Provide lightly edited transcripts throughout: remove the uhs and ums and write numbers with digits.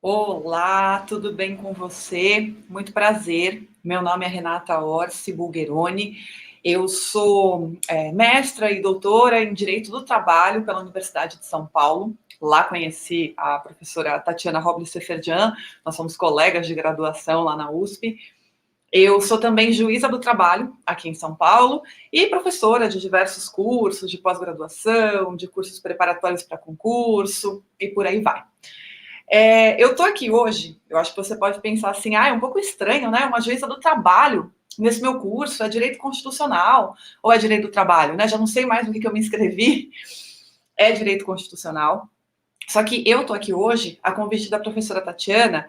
Olá, tudo bem com você? Muito prazer. Meu nome é Renata Orsi Bulgheroni. Eu sou mestra e doutora em Direito do Trabalho pela Universidade de São Paulo. Lá conheci a professora Tatiana Robles Seferjan, nós somos colegas de graduação lá na USP. Eu sou também juíza do trabalho aqui em São Paulo e professora de diversos cursos de pós-graduação, de cursos preparatórios para concurso e por aí vai. Eu estou aqui hoje, eu acho que você pode pensar assim, é um pouco estranho, né? Uma juíza do trabalho nesse meu curso, é direito constitucional ou é direito do trabalho, né? Já não sei mais no que eu me inscrevi, é direito constitucional. Só que eu estou aqui hoje, a convite da professora Tatiana,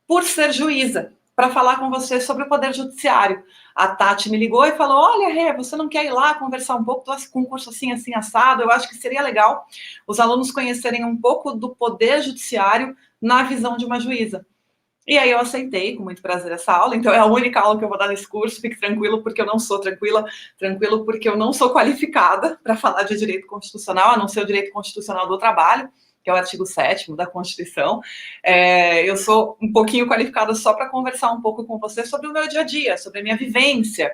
por ser juíza, para falar com você sobre o Poder Judiciário. A Tati me ligou e falou, olha, Rê, você não quer ir lá conversar um pouco do concurso assim, assim, assado? Eu acho que seria legal os alunos conhecerem um pouco do Poder Judiciário na visão de uma juíza. E aí eu aceitei com muito prazer essa aula, então é a única aula que eu vou dar nesse curso, fique tranquilo, porque eu não sou tranquilo porque eu não sou qualificada para falar de direito constitucional, a não ser o direito constitucional do trabalho, que é o artigo 7º da Constituição. Eu sou um pouquinho qualificada só para conversar um pouco com você sobre o meu dia a dia, sobre a minha vivência,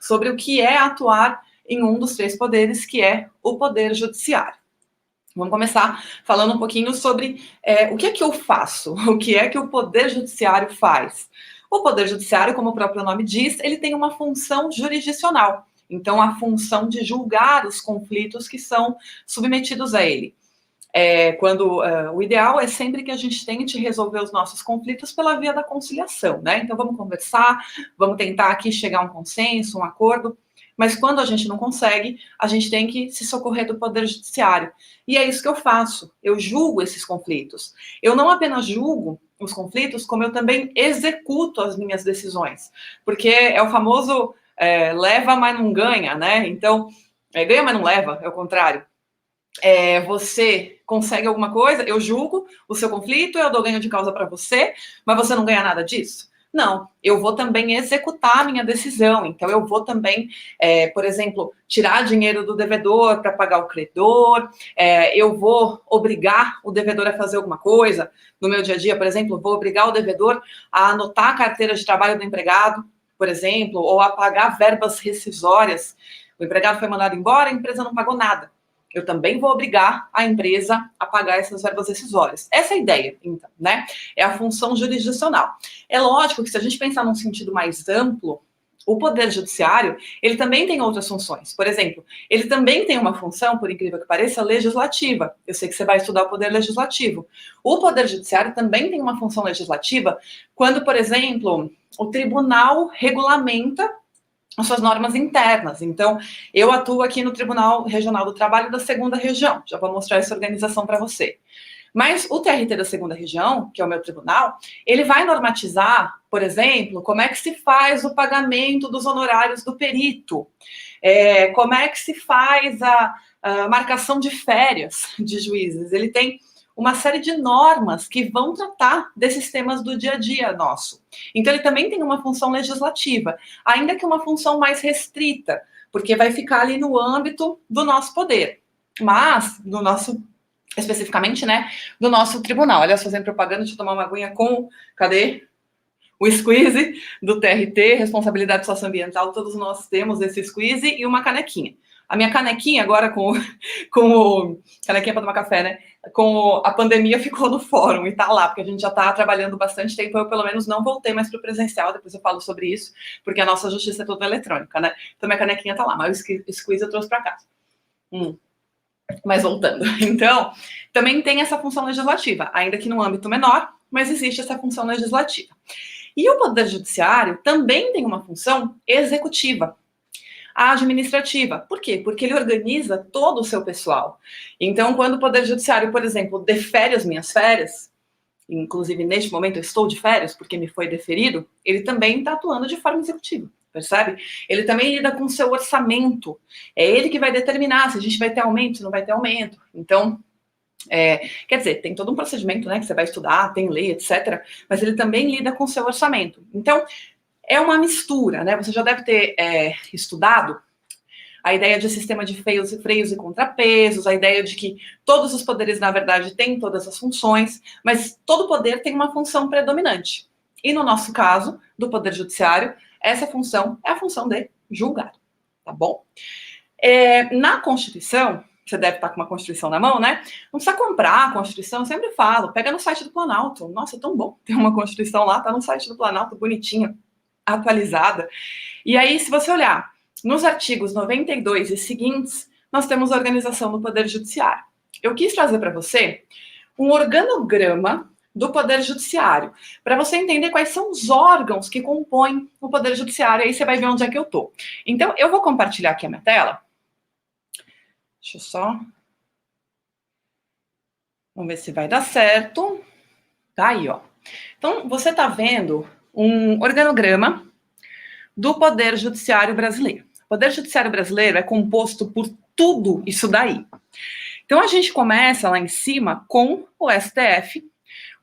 sobre o que é atuar em um dos três poderes, que é o Poder Judiciário. Vamos começar falando um pouquinho sobre o que é que eu faço, o que é que o Poder Judiciário faz. O Poder Judiciário, como o próprio nome diz, ele tem uma função jurisdicional. Então, a função de julgar os conflitos que são submetidos a ele. O ideal é sempre que a gente tente resolver os nossos conflitos pela via da conciliação, né? Então, vamos conversar, vamos tentar aqui chegar a um consenso, um acordo. Mas quando a gente não consegue, a gente tem que se socorrer do Poder Judiciário. E é isso que eu faço. Eu julgo esses conflitos. Eu não apenas julgo os conflitos, como eu também executo as minhas decisões. Porque é o famoso leva, mas não ganha, né? Então, ganha, mas não leva, é o contrário. Você consegue alguma coisa, eu julgo o seu conflito, eu dou ganho de causa para você, mas você não ganha nada disso? Não, eu vou também executar a minha decisão. Então, eu vou também, por exemplo, tirar dinheiro do devedor para pagar o credor, eu vou obrigar o devedor a fazer alguma coisa. No meu dia a dia, por exemplo, vou obrigar o devedor a anotar a carteira de trabalho do empregado, por exemplo, ou a pagar verbas rescisórias. O empregado foi mandado embora, a empresa não pagou nada. Eu também vou obrigar a empresa a pagar essas verbas rescisórias. Essa é a ideia, então, né? É a função jurisdicional. É lógico que se a gente pensar num sentido mais amplo, o Poder Judiciário, ele também tem outras funções. Por exemplo, ele também tem uma função, por incrível que pareça, legislativa. Eu sei que você vai estudar o Poder Legislativo. O Poder Judiciário também tem uma função legislativa quando, por exemplo, o tribunal regulamenta as suas normas internas. Então, eu atuo aqui no Tribunal Regional do Trabalho da 2ª Região. Já vou mostrar essa organização para você. Mas o TRT da 2ª Região, que é o meu tribunal, ele vai normatizar, por exemplo, como é que se faz o pagamento dos honorários do perito, como é que se faz a marcação de férias de juízes. Ele tem uma série de normas que vão tratar desses temas do dia a dia nosso. Então, ele também tem uma função legislativa, ainda que uma função mais restrita, porque vai ficar ali no âmbito do nosso poder. Mas, do nosso, especificamente, né, do nosso tribunal. Aliás, fazendo propaganda, deixa eu tomar uma aguinha com, cadê? O squeeze do TRT, responsabilidade socioambiental, todos nós temos esse squeeze e uma canequinha. A minha canequinha agora canequinha para tomar café, né? Com a pandemia ficou no fórum e tá lá, porque a gente já tá trabalhando bastante tempo, eu pelo menos não voltei mais pro presencial, depois eu falo sobre isso, porque a nossa justiça é toda eletrônica, né? Então minha canequinha tá lá, mas o squeeze eu trouxe para casa. Mas voltando, então, também tem essa função legislativa, ainda que num âmbito menor, mas existe essa função legislativa. E o Poder Judiciário também tem uma função executiva, a administrativa. Por quê? Porque ele organiza todo o seu pessoal. Então, quando o Poder Judiciário, por exemplo, defere as minhas férias, inclusive neste momento eu estou de férias porque me foi deferido, ele também está atuando de forma executiva, percebe? Ele também lida com o seu orçamento. É ele que vai determinar se a gente vai ter aumento, se não vai ter aumento. Então, quer dizer, tem todo um procedimento, né, que você vai estudar, tem lei, etc., mas ele também lida com o seu orçamento. Então, é uma mistura, né? Você já deve ter estudado a ideia de sistema de freios e contrapesos, a ideia de que todos os poderes, na verdade, têm todas as funções, mas todo poder tem uma função predominante. E no nosso caso, do Poder Judiciário, essa função é a função de julgar, tá bom? Na Constituição, você deve estar com uma Constituição na mão, né? Não precisa comprar a Constituição, eu sempre falo, pega no site do Planalto. Nossa, é tão bom ter uma Constituição lá, tá no site do Planalto, bonitinha, atualizada. E aí, se você olhar nos artigos 92 e seguintes, nós temos a organização do Poder Judiciário. Eu quis trazer para você um organograma do Poder Judiciário, para você entender quais são os órgãos que compõem o Poder Judiciário, aí você vai ver onde é que eu tô. Então, eu vou compartilhar aqui a minha tela. Deixa eu só... Vamos ver se vai dar certo. Tá aí, ó. Então, você está vendo um organograma do Poder Judiciário brasileiro. O Poder Judiciário brasileiro é composto por tudo isso daí. Então, a gente começa lá em cima com o STF,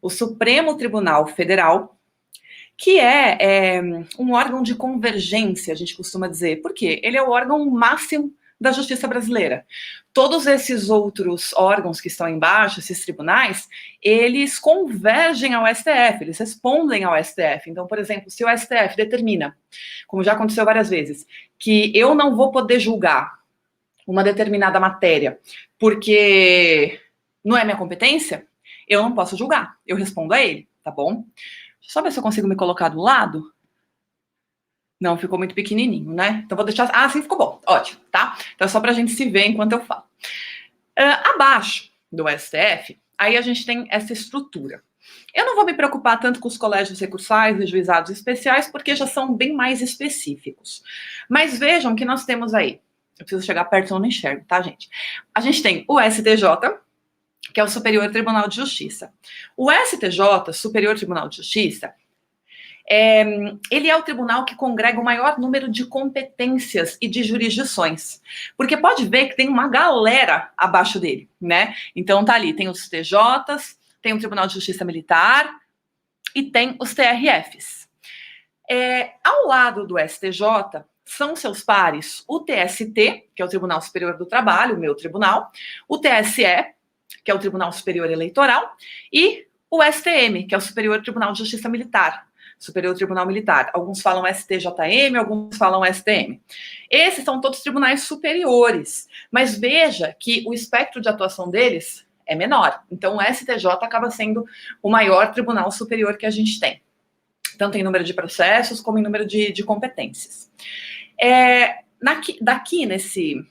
o Supremo Tribunal Federal, que é um órgão de convergência, a gente costuma dizer. Por quê? Ele é o órgão máximo da justiça brasileira. Todos esses outros órgãos que estão embaixo, esses tribunais, eles convergem ao STF, eles respondem ao STF. Então, por exemplo, se o STF determina, como já aconteceu várias vezes, que eu não vou poder julgar uma determinada matéria porque não é minha competência, eu não posso julgar, eu respondo a ele, tá bom? Deixa eu só ver se eu consigo me colocar do lado. Não, ficou muito pequenininho, né? Então vou deixar... Ah, sim, ficou bom. Ótimo, tá? Então é só pra gente se ver enquanto eu falo. Abaixo do STF, aí a gente tem essa estrutura. Eu não vou me preocupar tanto com os colégios recursais e juizados especiais, porque já são bem mais específicos. Mas vejam que nós temos aí... Eu preciso chegar perto, eu não enxergo, tá, gente? A gente tem o STJ, que é o Superior Tribunal de Justiça. O STJ, Superior Tribunal de Justiça, ele é o tribunal que congrega o maior número de competências e de jurisdições. Porque pode ver que tem uma galera abaixo dele, né? Então tá ali, tem os TJs, tem o Tribunal de Justiça Militar e tem os TRFs. Ao lado do STJ, são seus pares o TST, que é o Tribunal Superior do Trabalho, o meu tribunal, o TSE, que é o Tribunal Superior Eleitoral, e o STM, que é o Superior Tribunal de Justiça Militar, Superior Tribunal Militar. Alguns falam STJM, alguns falam STM. Esses são todos tribunais superiores, mas veja que o espectro de atuação deles é menor. Então, o STJ acaba sendo o maior tribunal superior que a gente tem, tanto em número de processos como em número de competências. Daqui nesse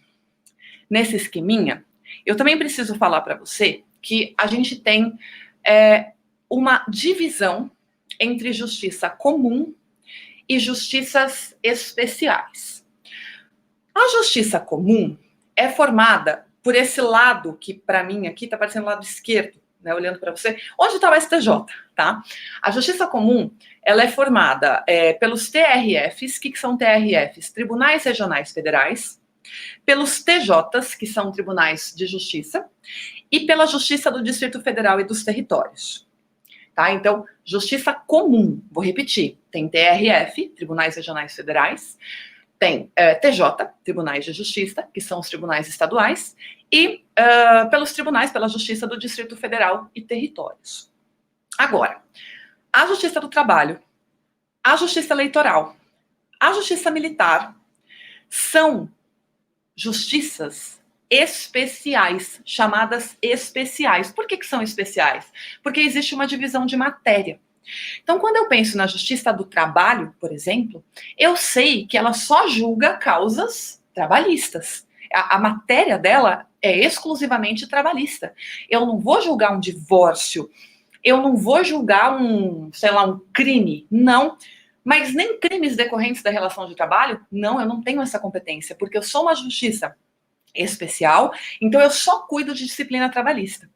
esqueminha, eu também preciso falar para você que a gente tem uma divisão entre justiça comum e justiças especiais. A justiça comum é formada por esse lado que, para mim, aqui está parecendo o lado esquerdo, né, olhando para você, onde está o STJ, tá? A justiça comum, ela é formada pelos TRFs, que são TRFs? Tribunais Regionais Federais, pelos TJs, que são Tribunais de Justiça, e pela Justiça do Distrito Federal e dos Territórios. Tá? Então, justiça comum, vou repetir, tem TRF, Tribunais Regionais Federais, tem TJ, Tribunais de Justiça, que são os tribunais estaduais, e pelos tribunais, pela Justiça do Distrito Federal e Territórios. Agora, a Justiça do Trabalho, a Justiça Eleitoral, a Justiça Militar são justiças especiais, chamadas especiais. Por que são especiais? Porque existe uma divisão de matéria. Então, quando eu penso na Justiça do Trabalho, por exemplo, eu sei que ela só julga causas trabalhistas. A matéria dela é exclusivamente trabalhista. Eu não vou julgar um divórcio, eu não vou julgar um crime, não. Mas nem crimes decorrentes da relação de trabalho, não, eu não tenho essa competência, porque eu sou uma justiça especial, então eu só cuido de disciplina trabalhista.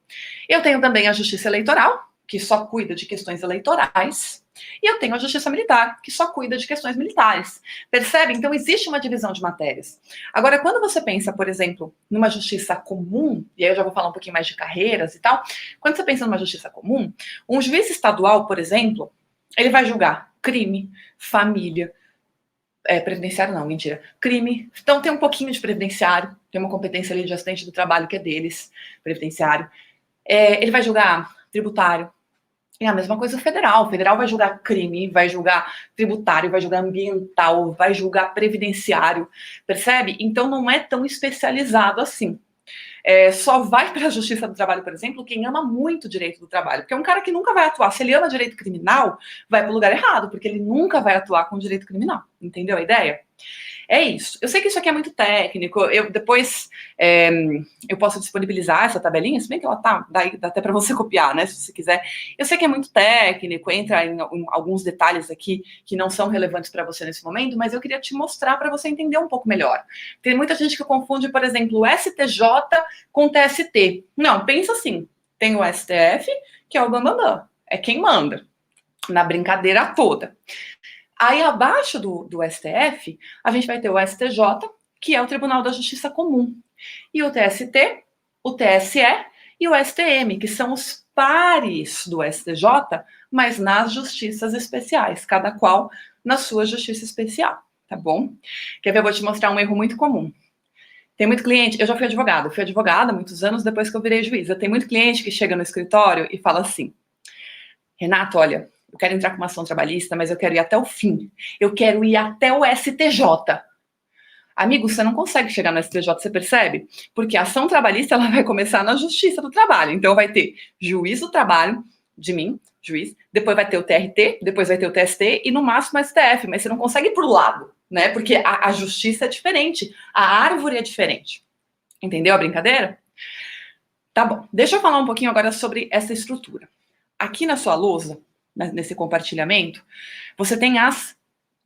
Eu tenho também a Justiça Eleitoral, que só cuida de questões eleitorais, e eu tenho a Justiça Militar, que só cuida de questões militares. Percebe? Então existe uma divisão de matérias. Agora, quando você pensa, por exemplo, numa justiça comum, e aí eu já vou falar um pouquinho mais de carreiras e tal, quando você pensa numa justiça comum, um juiz estadual, por exemplo, ele vai julgar crime, família, previdenciário não, mentira, crime. Então tem um pouquinho de previdenciário, tem uma competência ali de acidente do trabalho que é deles, previdenciário. Ele vai julgar tributário. É a mesma coisa o federal. O federal vai julgar crime, vai julgar tributário, vai julgar ambiental, vai julgar previdenciário, percebe? Então não é tão especializado assim. Só vai para a Justiça do Trabalho, por exemplo, quem ama muito o direito do trabalho. Porque é um cara que nunca vai atuar. Se ele ama direito criminal, vai para o lugar errado, porque ele nunca vai atuar com direito criminal. Entendeu a ideia? É isso. Eu sei que isso aqui é muito técnico. Depois eu posso disponibilizar essa tabelinha, se bem que ela tá, dá até para você copiar, né? Se você quiser. Eu sei que é muito técnico, entra em alguns detalhes aqui que não são relevantes para você nesse momento, mas eu queria te mostrar para você entender um pouco melhor. Tem muita gente que confunde, por exemplo, o STJ com o TST. Não, pensa assim: tem o STF, que é o bambambam, é quem manda na brincadeira toda. Aí, abaixo do STF, a gente vai ter o STJ, que é o Tribunal da Justiça Comum, e o TST, o TSE e o STM, que são os pares do STJ, mas nas justiças especiais, cada qual na sua justiça especial, tá bom? Quer ver? Eu vou te mostrar um erro muito comum. Tem muito cliente, eu já fui advogada há muitos anos depois que eu virei juíza. Tem muito cliente que chega no escritório e fala assim: Renato, olha, eu quero entrar com uma ação trabalhista, mas eu quero ir até o fim. Eu quero ir até o STJ. Amigo, você não consegue chegar no STJ, você percebe? Porque a ação trabalhista ela vai começar na Justiça do Trabalho. Então vai ter juiz do trabalho, de mim, juiz, depois vai ter o TRT, depois vai ter o TST e no máximo o STF, mas você não consegue ir pro lado, né? Porque a justiça é diferente, a árvore é diferente. Entendeu a brincadeira? Tá bom, deixa eu falar um pouquinho agora sobre essa estrutura. Aqui na sua lousa, nesse compartilhamento, você tem as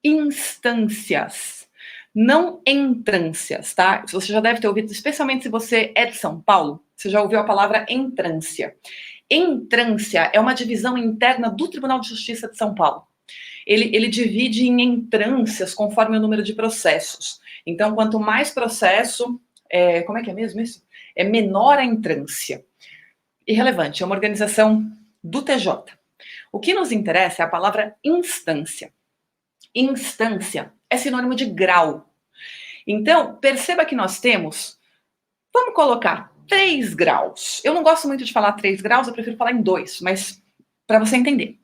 instâncias, não entrâncias, tá? Você já deve ter ouvido, especialmente se você é de São Paulo, você já ouviu a palavra entrância. Entrância é uma divisão interna do Tribunal de Justiça de São Paulo. Ele divide em entrâncias conforme o número de processos. Então, quanto mais processo, como é que é mesmo isso? É menor a entrância. Irrelevante, é uma organização do TJ. O que nos interessa é a palavra instância. Instância é sinônimo de grau. Então, perceba que nós temos, vamos colocar 3 graus. Eu não gosto muito de falar 3 graus, eu prefiro falar em 2, mas para você entender.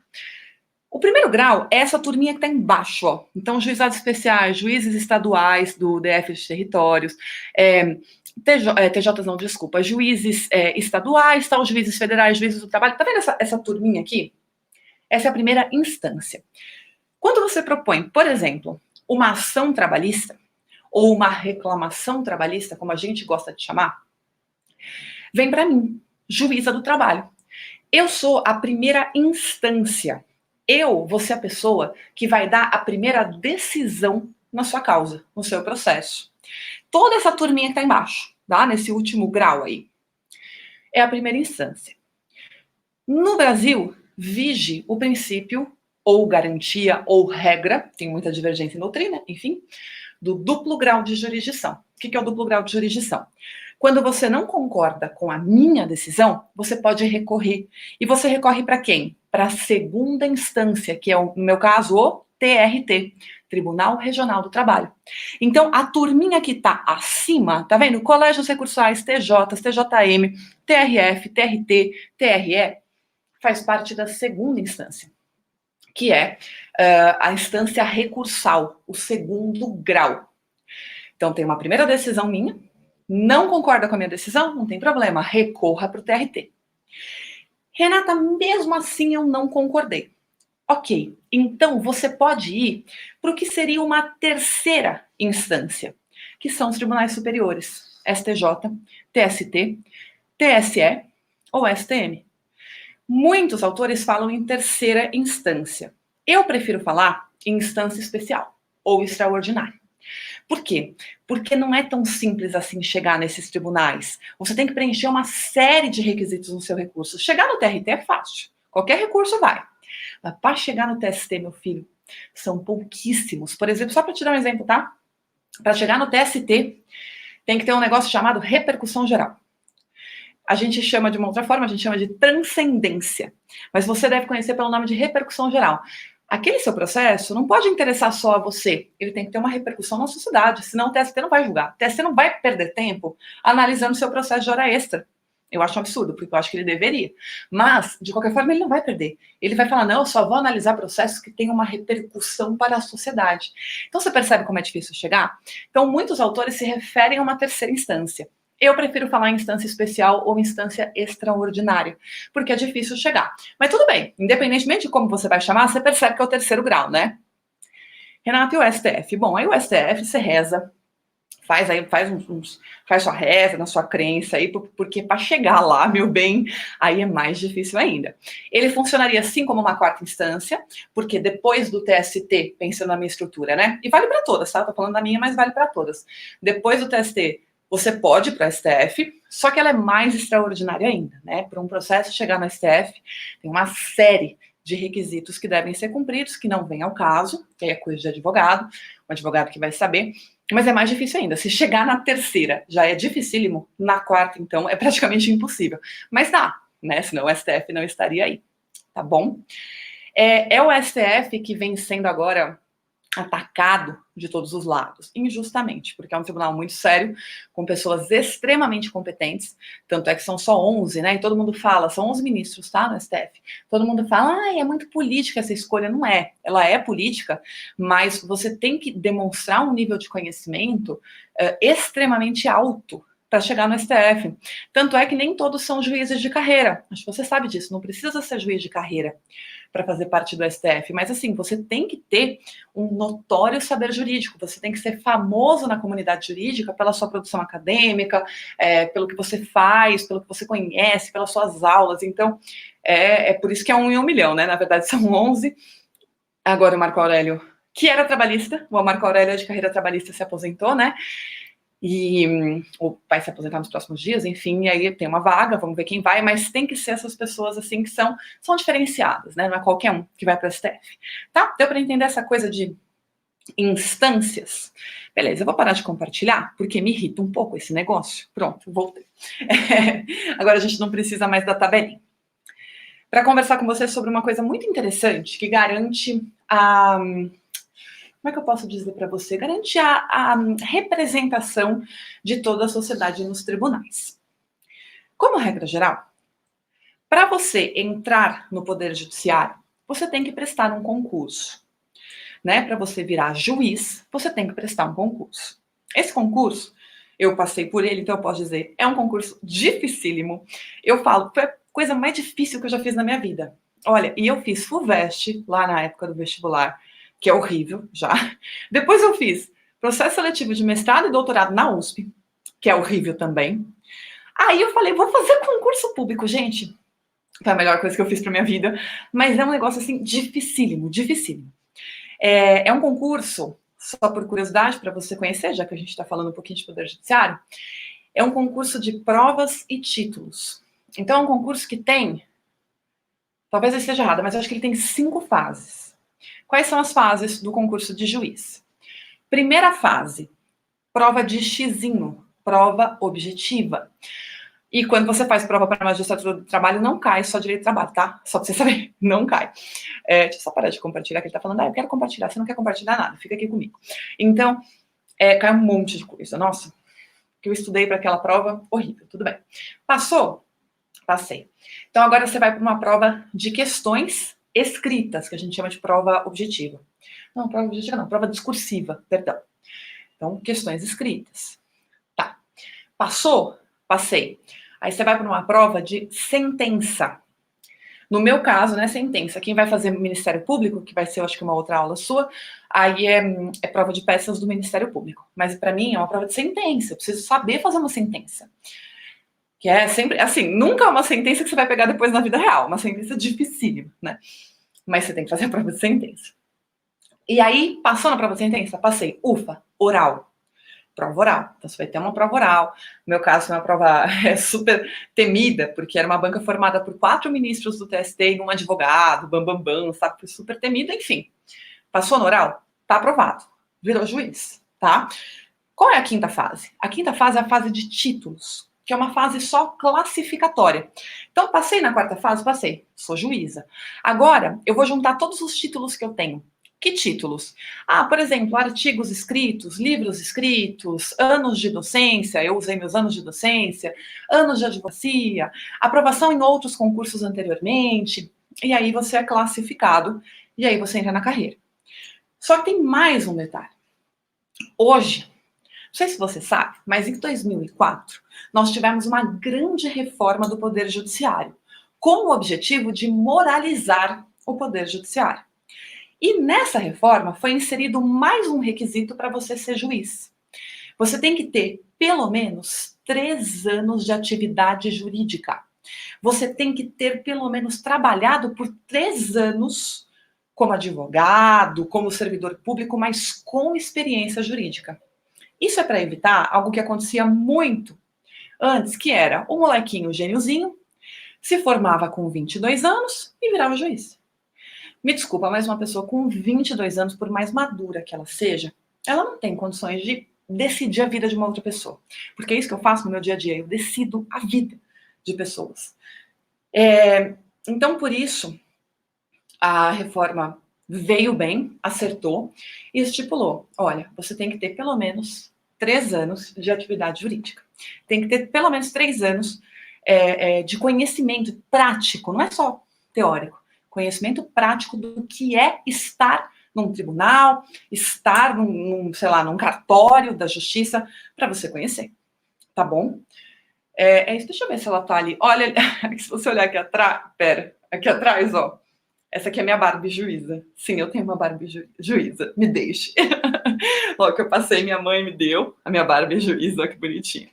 O primeiro grau é essa turminha que está embaixo, ó. Então, juizados especiais, juízes estaduais do DF de territórios, TJs não, desculpa, juízes estaduais, tá, os juízes federais, juízes do trabalho. Tá vendo essa turminha aqui? Essa é a primeira instância. Quando você propõe, por exemplo, uma ação trabalhista, ou uma reclamação trabalhista, como a gente gosta de chamar, vem para mim, juíza do trabalho. Eu sou a primeira instância. Eu vou ser a pessoa que vai dar a primeira decisão na sua causa, no seu processo. Toda essa turminha que está embaixo, tá? Nesse último grau aí, é a primeira instância. No Brasil, vige o princípio, ou garantia, ou regra, tem muita divergência em doutrina, enfim, do duplo grau de jurisdição. O que é o duplo grau de jurisdição? Quando você não concorda com a minha decisão, você pode recorrer. E você recorre para quem? Para a segunda instância, que é, no meu caso, o TRT, Tribunal Regional do Trabalho. Então, a turminha que está acima, tá vendo? Colégios recursais, TJs, TJM, TRF, TRT, TRE, faz parte da segunda instância, que é a instância recursal, o segundo grau. Então, tem uma primeira decisão minha, não concorda com a minha decisão? Não tem problema, recorra para o TRT. Renata, mesmo assim eu não concordei. Ok, então você pode ir para o que seria uma terceira instância, que são os tribunais superiores, STJ, TST, TSE ou STM. Muitos autores falam em terceira instância. Eu prefiro falar em instância especial ou extraordinária. Por quê? Porque não é tão simples assim chegar nesses tribunais. Você tem que preencher uma série de requisitos no seu recurso. Chegar no TRT é fácil. Qualquer recurso vai. Mas para chegar no TST, meu filho, são pouquíssimos. Por exemplo, só para te dar um exemplo, tá? Para chegar no TST, tem que ter um negócio chamado repercussão geral. A gente chama de uma outra forma, a gente chama de transcendência. Mas você deve conhecer pelo nome de repercussão geral. aquele seu processo não pode interessar só a você, ele tem que ter uma repercussão na sociedade, senão o TST não vai julgar. O TST não vai perder tempo analisando seu processo de hora extra. Eu acho um absurdo, porque eu acho que ele deveria. Mas, de qualquer forma, ele não vai perder. Ele vai falar, não, eu só vou analisar processos que tenham uma repercussão para a sociedade. Então, você percebe como é difícil chegar? Então, muitos autores se referem a uma terceira instância. Eu prefiro falar em instância especial ou instância extraordinária, porque é difícil chegar. Mas tudo bem, independentemente de como você vai chamar, você percebe que é o terceiro grau, né? Renato, e o STF? Bom, aí o STF você reza, faz sua reza na sua crença aí, porque para chegar lá, meu bem, aí é mais difícil ainda. Ele funcionaria assim como uma quarta instância, porque depois do TST, pensando na minha estrutura, né? E vale para todas, tá? Tô falando da minha, mas vale para todas. Depois do TST, você pode ir para o STF, só que ela é mais extraordinária ainda, né? Para um processo chegar no STF, tem uma série de requisitos que devem ser cumpridos, que não vem ao caso, que é coisa de advogado, um advogado que vai saber, mas é mais difícil ainda. Se chegar na terceira já é dificílimo, na quarta, então, é praticamente impossível. Mas dá, né? Senão o STF não estaria aí, tá bom? É o STF que vem sendo agora atacado de todos os lados, injustamente, porque é um tribunal muito sério, com pessoas extremamente competentes, tanto é que são só 11, né, e todo mundo fala, são 11 ministros, tá, no STF, todo mundo fala, é muito política essa escolha, não é, ela é política, mas você tem que demonstrar um nível de conhecimento extremamente alto para chegar no STF, tanto é que nem todos são juízes de carreira, acho que você sabe disso, não precisa ser juiz de carreira para fazer parte do STF, mas assim, você tem que ter um notório saber jurídico, você tem que ser famoso na comunidade jurídica pela sua produção acadêmica, pelo que você faz, pelo que você conhece, pelas suas aulas, então é por isso que é 1 em 1 milhão, né, na verdade são 11, agora o Marco Aurélio, que era trabalhista, o Marco Aurélio é de carreira trabalhista, se aposentou, né, e vai se aposentar nos próximos dias, enfim, e aí tem uma vaga, vamos ver quem vai, mas tem que ser essas pessoas, assim, que são diferenciadas, né, não é qualquer um que vai para o STF, tá? Deu para entender essa coisa de instâncias? Beleza, eu vou parar de compartilhar, porque me irrita um pouco esse negócio, pronto, voltei. Agora a gente não precisa mais da tabelinha. Para conversar com você sobre uma coisa muito interessante, que garante a... Como é que eu posso dizer para você? Garante a representação de toda a sociedade nos tribunais. Como regra geral, para você entrar no Poder Judiciário, você tem que prestar um concurso. Né? Para você virar juiz, você tem que prestar um concurso. Esse concurso, eu passei por ele, então eu posso dizer, é um concurso dificílimo. Eu falo, foi a coisa mais difícil que eu já fiz na minha vida. Olha, e eu fiz FUVEST lá na época do vestibular, que é horrível já. Depois eu fiz processo seletivo de mestrado e doutorado na USP, que é horrível também. Aí eu falei, vou fazer concurso público, gente. Foi a melhor coisa que eu fiz pra minha vida, mas é um negócio assim dificílimo, dificílimo. É um concurso, só por curiosidade, para você conhecer, já que a gente está falando um pouquinho de Poder Judiciário, é um concurso de provas e títulos. Então é um concurso que tem, talvez eu esteja errada, mas eu acho que ele tem 5 fases. Quais são as fases do concurso de juiz? Primeira fase, prova de xizinho, prova objetiva. E quando você faz prova para magistratura do trabalho, não cai só direito do trabalho, tá? Só para você saber, não cai. Deixa eu só parar de compartilhar, que ele tá falando, eu quero compartilhar, você não quer compartilhar nada, fica aqui comigo. Então, cai um monte de coisa. Nossa, que eu estudei para aquela prova, horrível, tudo bem. Passou? Passei. Então, agora você vai para uma prova de questões escritas, que a gente chama de prova objetiva. Não, prova objetiva não, prova discursiva, perdão. Então, questões escritas. Tá. Passou? Passei. Aí você vai para uma prova de sentença. No meu caso, né, sentença. Quem vai fazer Ministério Público, que vai ser, eu acho que uma outra aula sua, aí é prova de peças do Ministério Público. Mas para mim é uma prova de sentença. Eu preciso saber fazer uma sentença. Que é sempre, assim, nunca é uma sentença que você vai pegar depois na vida real. Uma sentença dificílima, né? Mas você tem que fazer a prova de sentença. E aí, passou na prova de sentença? Passei. Ufa, oral. Prova oral. Então, você vai ter uma prova oral. No meu caso, foi uma prova super temida, porque era uma banca formada por 4 ministros do TST e um advogado, bambambam, sabe? Foi super temida, enfim. Passou no oral? Tá aprovado. Virou juiz, tá? Qual é a quinta fase? A quinta fase é a fase de títulos. que é uma fase só classificatória. Então, passei na quarta fase? Passei. Sou juíza. Agora, eu vou juntar todos os títulos que eu tenho. Que títulos? Ah, por exemplo, artigos escritos, livros escritos, anos de docência, eu usei meus anos de docência, anos de advocacia, aprovação em outros concursos anteriormente, e aí você é classificado, e aí você entra na carreira. Só que tem mais um detalhe. Hoje, não sei se você sabe, mas em 2004, nós tivemos uma grande reforma do Poder Judiciário, com o objetivo de moralizar o Poder Judiciário. E nessa reforma foi inserido mais um requisito para você ser juiz. Você tem que ter pelo menos 3 anos de atividade jurídica. Você tem que ter pelo menos trabalhado por 3 anos como advogado, como servidor público, mas com experiência jurídica. Isso é para evitar algo que acontecia muito antes, que era o molequinho gêniozinho, se formava com 22 anos e virava juiz. Me desculpa, mas uma pessoa com 22 anos, por mais madura que ela seja, ela não tem condições de decidir a vida de uma outra pessoa. Porque é isso que eu faço no meu dia a dia, eu decido a vida de pessoas. Então, por isso, a reforma veio bem, acertou e estipulou, olha, você tem que ter pelo menos 3 anos de atividade jurídica. Tem que ter pelo menos 3 anos de conhecimento prático, não é só teórico, conhecimento prático do que é estar num tribunal, estar sei lá, num cartório da justiça, para você conhecer, tá bom? Isso, deixa eu ver se ela tá ali. Olha, se você olhar aqui atrás, aqui atrás, ó, essa aqui é minha Barbie juíza. Sim, eu tenho uma Barbie juíza, me deixe. Logo que eu passei, minha mãe me deu a minha Barbie juíza, olha que bonitinha.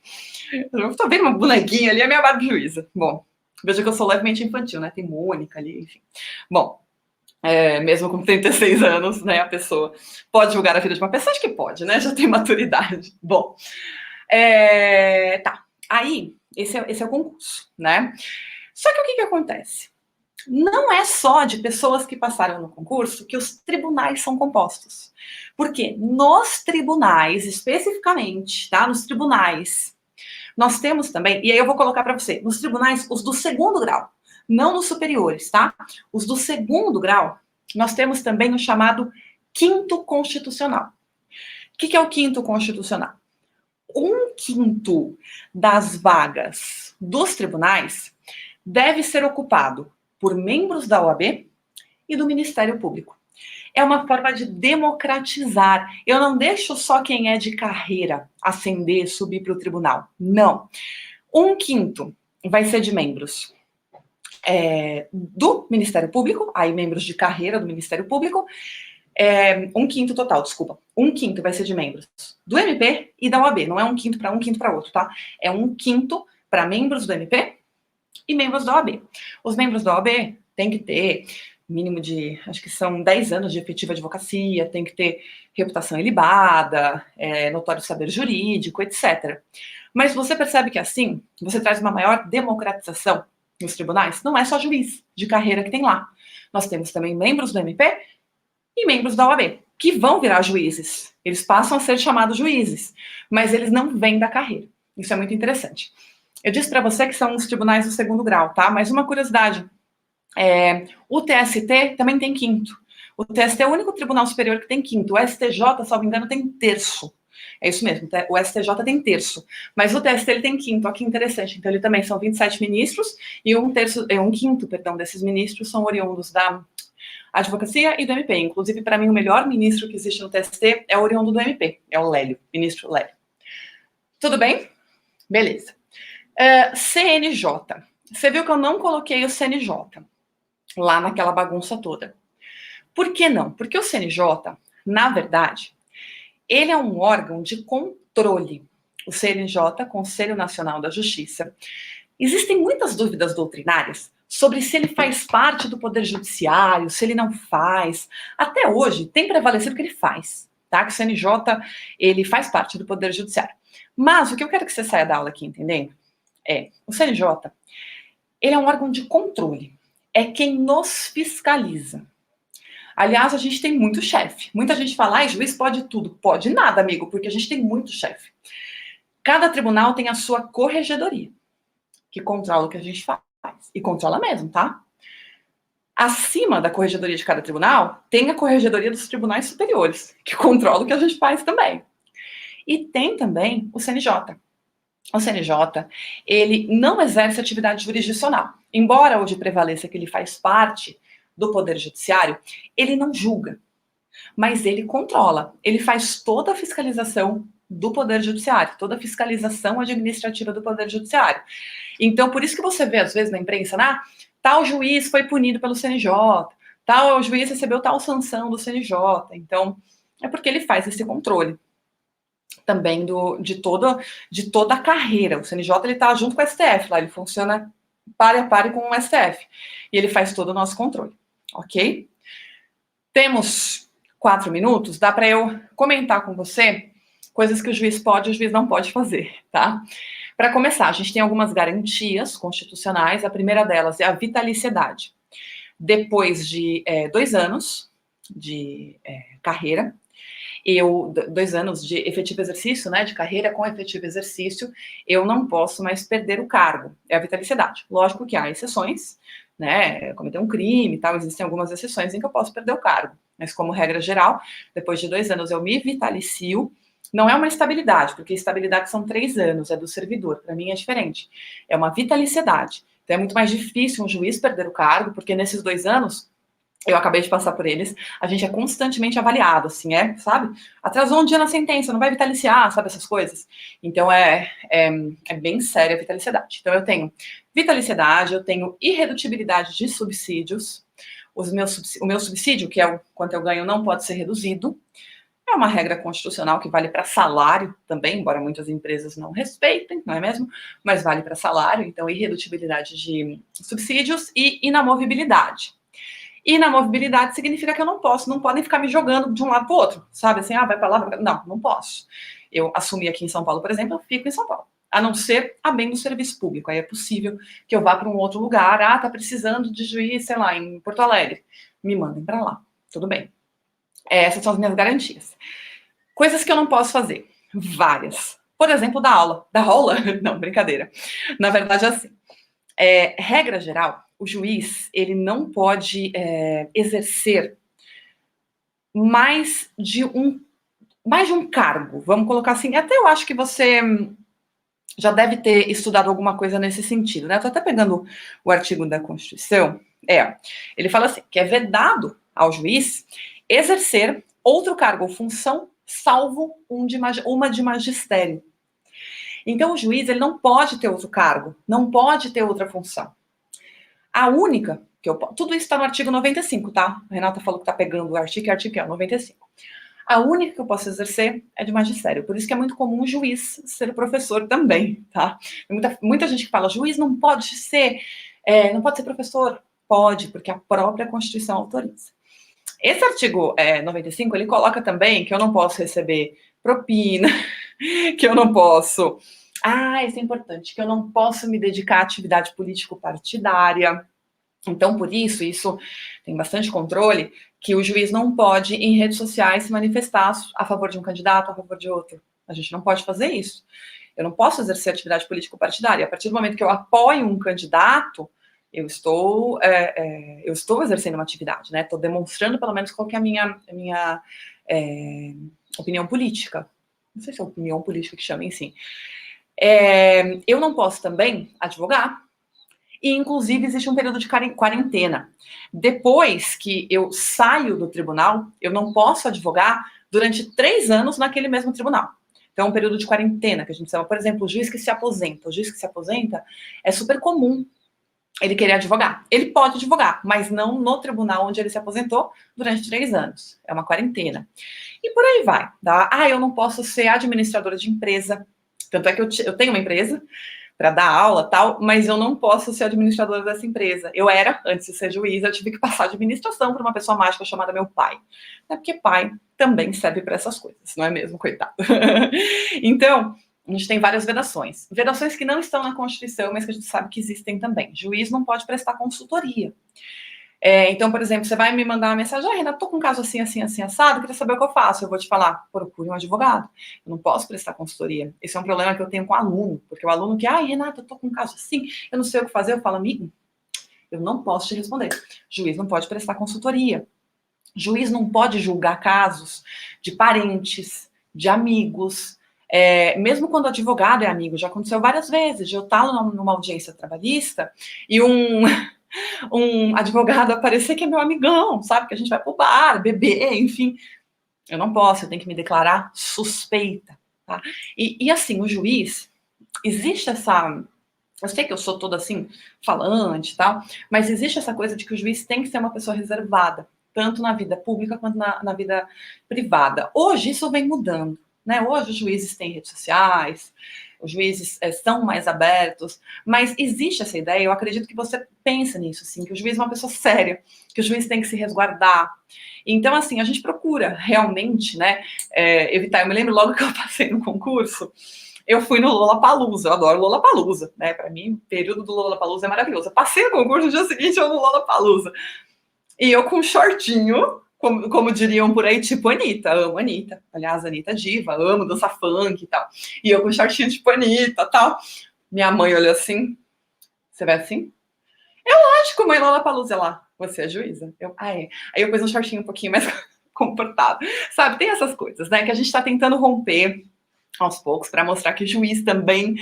Eu tô vendo uma bonequinha ali, a minha Barbie juíza. Bom, veja que eu sou levemente infantil, né? Tem Mônica ali, enfim. Bom, mesmo com 36 anos, né, a pessoa pode julgar a vida de uma pessoa? Acho que pode, né? Já tem maturidade. Bom, tá. Aí, esse é o concurso, né? Só que o que acontece? Não é só de pessoas que passaram no concurso que os tribunais são compostos. Porque nos tribunais, especificamente, tá? Nos tribunais, nós temos também, e aí eu vou colocar para você, nos tribunais, os do segundo grau, não nos superiores, tá? Os do segundo grau, nós temos também o chamado quinto constitucional. O que é o quinto constitucional? 1/5 das vagas dos tribunais deve ser ocupado por membros da OAB e do Ministério Público. É uma forma de democratizar. Eu não deixo só quem é de carreira ascender, subir para o tribunal. Não. 1/5 vai ser de membros do Ministério Público, aí membros de carreira do Ministério Público, 1/5 total, desculpa. 1/5 vai ser de membros do MP e da OAB. Não é 1/5 para um, 1/5 para outro, tá? É 1/5 para membros do MP e membros da OAB. Os membros da OAB têm que ter mínimo de, acho que são 10 anos de efetiva advocacia, tem que ter reputação ilibada, notório saber jurídico, etc. Mas você percebe que assim, você traz uma maior democratização nos tribunais? Não é só juiz de carreira que tem lá. Nós temos também membros do MP e membros da OAB, que vão virar juízes. Eles passam a ser chamados juízes, mas eles não vêm da carreira. Isso é muito interessante. Eu disse para você que são os tribunais do segundo grau, tá? Mas uma curiosidade, o TST também tem quinto. O TST é o único tribunal superior que tem quinto. O STJ, se não me engano, tem terço. É isso mesmo, o STJ tem terço. Mas o TST ele tem quinto, olha que interessante. Então ele também são 27 ministros e 1/5, desses ministros são oriundos da advocacia e do MP. Inclusive, para mim, o melhor ministro que existe no TST é oriundo do MP, é o Lélio, ministro Lélio. Tudo bem? Beleza. CNJ. Você viu que eu não coloquei o CNJ lá naquela bagunça toda. Por que não? Porque o CNJ, na verdade, ele é um órgão de controle. O CNJ, Conselho Nacional da Justiça. Existem muitas dúvidas doutrinárias sobre se ele faz parte do Poder Judiciário, se ele não faz. Até hoje, tem prevalecido que ele faz, tá? Que o CNJ, ele faz parte do Poder Judiciário. Mas o que eu quero que você saia da aula aqui entendendo o CNJ, ele é um órgão de controle. É quem nos fiscaliza. Aliás, a gente tem muito chefe. Muita gente fala, juiz pode tudo. Pode nada, amigo, porque a gente tem muito chefe. Cada tribunal tem a sua corregedoria, que controla o que a gente faz. E controla mesmo, tá? Acima da corregedoria de cada tribunal, tem a corregedoria dos tribunais superiores, que controla o que a gente faz também. E tem também o CNJ. O CNJ, ele não exerce atividade jurisdicional. Embora hoje prevaleça que ele faz parte do Poder Judiciário, ele não julga, mas ele controla. Ele faz toda a fiscalização do Poder Judiciário, toda a fiscalização administrativa do Poder Judiciário. Então, por isso que você vê, às vezes, na imprensa, tal juiz foi punido pelo CNJ, tal juiz recebeu tal sanção do CNJ. Então, é porque ele faz esse controle também de toda a carreira. O CNJ está junto com o STF, lá ele funciona pare a pare com o STF. E ele faz todo o nosso controle, ok? Temos 4 minutos, dá para eu comentar com você coisas que o juiz pode e o juiz não pode fazer, tá? Para começar, a gente tem algumas garantias constitucionais. A primeira delas é a vitaliciedade. Depois de 2 anos de carreira, 2 anos de efetivo exercício, né, de carreira com efetivo exercício, eu não posso mais perder o cargo. É a vitaliciedade. Lógico que há exceções, né, cometer um crime e tal, existem algumas exceções em que eu posso perder o cargo. Mas, como regra geral, depois de 2 anos eu me vitalicio. Não é uma estabilidade, porque estabilidade são 3 anos, é do servidor. Para mim é diferente. É uma vitaliciedade. Então é muito mais difícil um juiz perder o cargo, porque nesses 2 anos, eu acabei de passar por eles, a gente é constantemente avaliado, assim, sabe? Atrasou um dia na sentença, não vai vitaliciar, sabe, essas coisas. Então é bem séria a vitaliciedade. Então eu tenho vitaliciedade, eu tenho irredutibilidade de subsídios, o meu subsídio, que é o quanto eu ganho, não pode ser reduzido. É uma regra constitucional que vale para salário também, embora muitas empresas não respeitem, não é mesmo? Mas vale para salário, então irredutibilidade de subsídios e inamovibilidade. Inamovibilidade significa que eu não podem ficar me jogando de um lado para o outro, sabe? Assim, vai para lá, vai pra... Não posso. Eu assumi aqui em São Paulo, por exemplo, eu fico em São Paulo. A não ser a bem do serviço público. Aí é possível que eu vá para um outro lugar. Tá precisando de juiz, sei lá, em Porto Alegre. Me mandem para lá. Tudo bem. Essas são as minhas garantias. Coisas que eu não posso fazer. Várias. Por exemplo, dar aula. Dar aula? Não, brincadeira. Na verdade, é assim. Regra geral, o juiz, ele não pode exercer mais de um cargo. Vamos colocar assim. Até eu acho que você já deve ter estudado alguma coisa nesse sentido, né? Estou até pegando o artigo da Constituição. Ele fala assim, que é vedado ao juiz exercer outro cargo ou função, salvo uma de magistério. Então, o juiz, ele não pode ter outro cargo, não pode ter outra função. A única que tudo isso está no artigo 95, tá? A Renata falou que está pegando o artigo é 95. A única que eu posso exercer é de magistério. Por isso que é muito comum o juiz ser professor também, tá? Tem muita gente que fala, juiz não pode ser professor. Pode, porque a própria Constituição autoriza. Esse artigo 95, ele coloca também que eu não posso receber propina, que eu não posso... isso é importante, que eu não posso me dedicar à atividade político-partidária. Então, por isso tem bastante controle, que o juiz não pode, em redes sociais, se manifestar a favor de um candidato, a favor de outro. A gente não pode fazer isso. Eu não posso exercer atividade político-partidária. A partir do momento que eu apoio um candidato, eu estou exercendo uma atividade, né? Estou demonstrando, pelo menos, qual que é a minha opinião política. Não sei se é opinião política que chama, enfim. Eu não posso também advogar. E, inclusive, existe um período de quarentena. Depois que eu saio do tribunal, eu não posso advogar durante 3 anos naquele mesmo tribunal. Então, é um período de quarentena, que a gente chama, por exemplo, o juiz que se aposenta. O juiz que se aposenta é super comum ele querer advogar. Ele pode advogar, mas não no tribunal onde ele se aposentou durante 3 anos. É uma quarentena. E por aí vai. Tá? Eu não posso ser administradora de empresa. Tanto é que eu tenho uma empresa para dar aula tal, mas eu não posso ser administradora dessa empresa. Eu era, antes de ser juiz, eu tive que passar a administração para uma pessoa mágica chamada meu pai. Porque pai também serve para essas coisas, não é mesmo, coitado? Então, a gente tem várias vedações. Vedações que não estão na Constituição, mas que a gente sabe que existem também. Juiz não pode prestar consultoria. Então, por exemplo, você vai me mandar uma mensagem, Renata, tô com um caso assim, assim, assim, assado, queria saber o que eu faço. Eu vou te falar, procure um advogado. Eu não posso prestar consultoria. Esse é um problema que eu tenho com o aluno, porque o aluno que, Renata, eu tô com um caso assim, eu não sei o que fazer. Eu falo, amigo, eu não posso te responder. Juiz não pode prestar consultoria. Juiz não pode julgar casos de parentes, de amigos, mesmo quando o advogado é amigo. Já aconteceu várias vezes, de eu estar numa audiência trabalhista e um advogado aparecer que é meu amigão, sabe? Que a gente vai pro bar, beber, enfim. Eu não posso, eu tenho que me declarar suspeita, tá? E assim, o juiz, existe essa... Eu sei que eu sou toda assim, falante e tal, mas existe essa coisa de que o juiz tem que ser uma pessoa reservada, tanto na vida pública quanto na vida privada. Hoje isso vem mudando, né? Hoje os juízes têm redes sociais, os juízes são mais abertos, mas existe essa ideia, eu acredito que você pensa nisso, assim, que o juiz é uma pessoa séria, que o juiz tem que se resguardar. Então, assim, a gente procura realmente, né, evitar. Eu me lembro logo que eu passei no concurso, eu fui no Lollapalooza, eu adoro Lollapalooza, né? Para mim, o período do Lollapalooza é maravilhoso. Eu passei no concurso, no dia seguinte eu no Lollapalooza. E eu com um shortinho, como diriam por aí, tipo Anitta, amo Anitta. Aliás, Anitta é diva, amo dançar funk e tal. E eu com um shortinho tipo Anitta e tal. Minha mãe olhou assim, você vai assim? Eu acho que mãe Lollapalooza lá, você é juíza? É. Aí eu pus um shortinho um pouquinho mais comportado. Sabe, tem essas coisas, né, que a gente tá tentando romper aos poucos, para mostrar que juiz também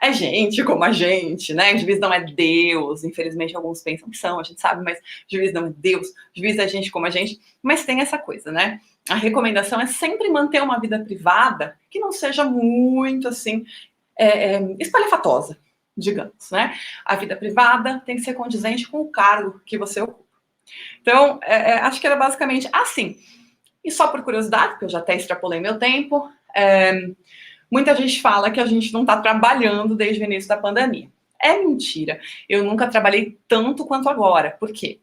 é gente como a gente, né? Juiz não é Deus, infelizmente alguns pensam que são, a gente sabe, mas juiz não é Deus, juiz é gente como a gente, mas tem essa coisa, né? A recomendação é sempre manter uma vida privada que não seja muito, assim, espalhafatosa, digamos, né? A vida privada tem que ser condizente com o cargo que você ocupa. Então, acho que era basicamente assim. E só por curiosidade, porque eu já até extrapolei meu tempo, muita gente fala que a gente não está trabalhando desde o início da pandemia. É mentira. Eu nunca trabalhei tanto quanto agora. Por quê?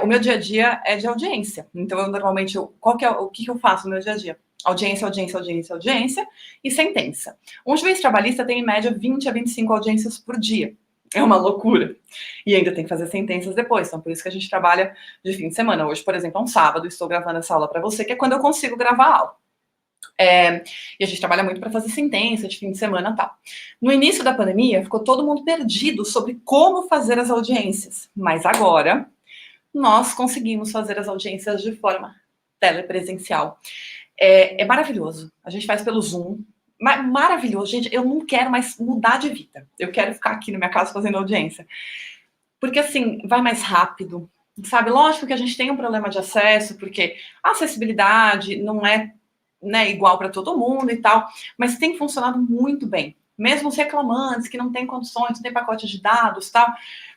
O meu dia a dia é de audiência. Então, eu normalmente, o que eu faço no meu dia a dia? Audiência, audiência, audiência, audiência e sentença. Um juiz trabalhista tem, em média, 20 a 25 audiências por dia. É uma loucura. E ainda tem que fazer sentenças depois. Então, por isso que a gente trabalha de fim de semana. Hoje, por exemplo, é um sábado, estou gravando essa aula para você, que é quando eu consigo gravar a aula. E a gente trabalha muito para fazer sentença de fim de semana e tal. No início da pandemia, ficou todo mundo perdido sobre como fazer as audiências. Mas agora, nós conseguimos fazer as audiências de forma telepresencial. É maravilhoso. A gente faz pelo Zoom. Maravilhoso. Gente, eu não quero mais mudar de vida. Eu quero ficar aqui na minha casa fazendo audiência. Porque, assim, vai mais rápido. Sabe, lógico que a gente tem um problema de acesso, porque a acessibilidade não é, né, igual para todo mundo e tal, mas tem funcionado muito bem. Mesmo os reclamantes que não têm condições, não tem pacote de dados, tal,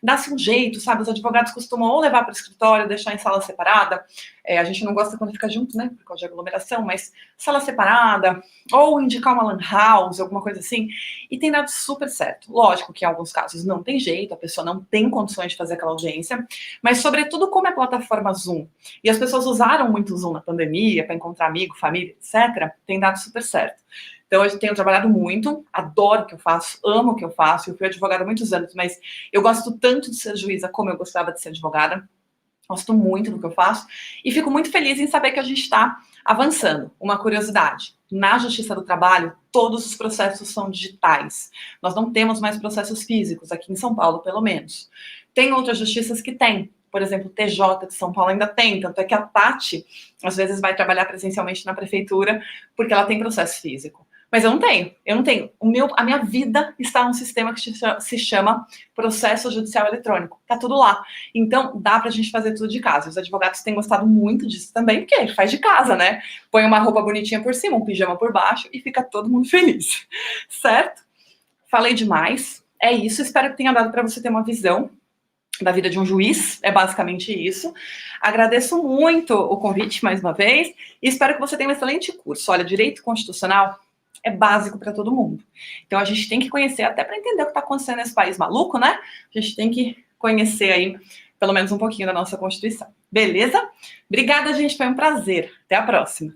dá-se um jeito, sabe? Os advogados costumam ou levar para o escritório, deixar em sala separada. A gente não gosta quando fica junto, né? Por causa de aglomeração, mas sala separada, ou indicar uma lan house, alguma coisa assim. E tem dado super certo. Lógico que em alguns casos não tem jeito, a pessoa não tem condições de fazer aquela audiência, mas sobretudo como é a plataforma Zoom, e as pessoas usaram muito o Zoom na pandemia para encontrar amigo, família, etc., tem dado super certo. Então, eu tenho trabalhado muito, adoro o que eu faço, amo o que eu faço, eu fui advogada há muitos anos, mas eu gosto tanto de ser juíza como eu gostava de ser advogada, gosto muito do que eu faço, e fico muito feliz em saber que a gente está avançando. Uma curiosidade, na Justiça do Trabalho, todos os processos são digitais. Nós não temos mais processos físicos, aqui em São Paulo, pelo menos. Tem outras justiças que têm. Por exemplo, o TJ de São Paulo ainda tem, tanto é que a Tati, às vezes, vai trabalhar presencialmente na prefeitura, porque ela tem processo físico. Mas eu não tenho. A minha vida está num sistema que se chama processo judicial eletrônico. Tá tudo lá. Então, dá pra gente fazer tudo de casa. Os advogados têm gostado muito disso também, porque faz de casa, né? Põe uma roupa bonitinha por cima, um pijama por baixo e fica todo mundo feliz. Certo? Falei demais. É isso. Espero que tenha dado para você ter uma visão da vida de um juiz, é basicamente isso. Agradeço muito o convite mais uma vez e espero que você tenha um excelente curso. Olha, direito constitucional é básico para todo mundo. Então a gente tem que conhecer, até para entender o que está acontecendo nesse país maluco, né? A gente tem que conhecer aí, pelo menos um pouquinho da nossa Constituição. Beleza? Obrigada, gente, foi um prazer. Até a próxima.